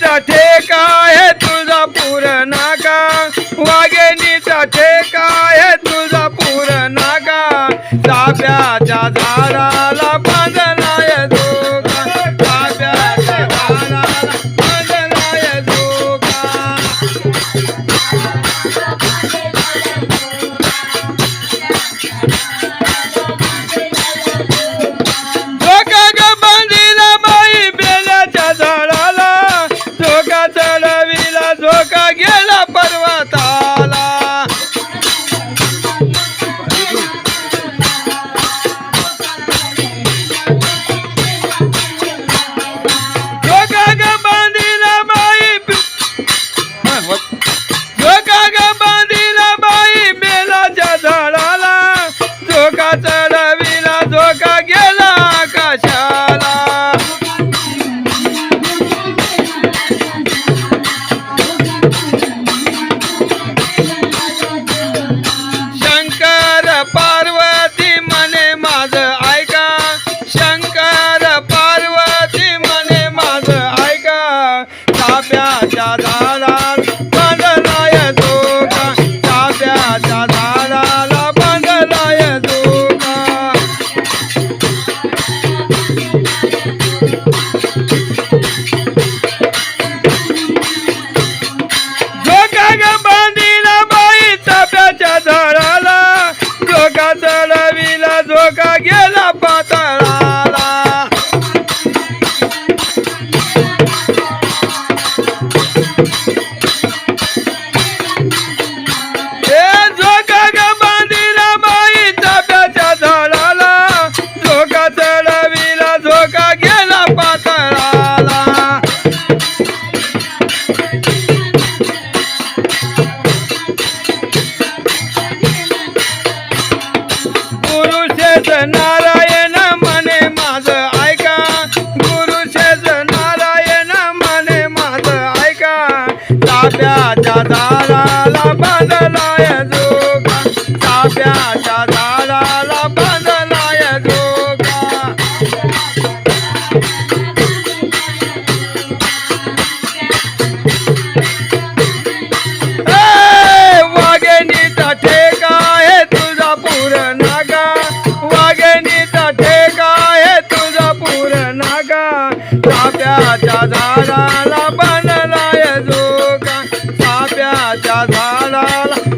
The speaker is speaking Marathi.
वाघेनीचा ठेका आहे तुळजापूर नाका, वाघेनीचा ठेका आहे तुळजापूर नाका. चाफ्याच्या झाडाला बांधलाय जोगा, चाफ्याच्या झाडाला बांधलाय जोगा. झोका ग बांधिला बाई बेलाच्या झाडाला, झोका चढविला झोका गेला पर्वताला. झोका ग बांधिला बाई, झोका ग बांधिला बाई बेलाच्या झाडाला, झोका चढविला झोका गेला आकाशाला. शंकर पार्वती म्हणे माझं ऐका, शंकर पार्वती म्हणे माझं ऐका. चाफ्याच्या झाडाला बांधलाय जोगा, चाफ्याच्या झाडाला बांधलाय जोगा. झोका ग बांधिला बाई चाफ्याच्या झाडाला, झोका चढविला झोका गेला पाताळाला. ए झोका ग बांधिला बाई चाफ्याच्या झाडाला, झोका चढविला झोका गेला पाताळाला. गुरुशेष नारायण म्हणे माझं ऐका, गुरुशेष नारायण म्हणे माझं ऐका. चाफ्याच्या झाडाला बांधलाय जोगा, चाफ्याच्या झाडाला बांधलाय जोगा. वाघेनीचा ठेका आहे तुळजापूर नाका, वाघेनीचा ठेका आहे तुळजापूर नाका. चाफ्याच्या झाडाला बांधलाय जोगा, चाफ्याच्या झाडाला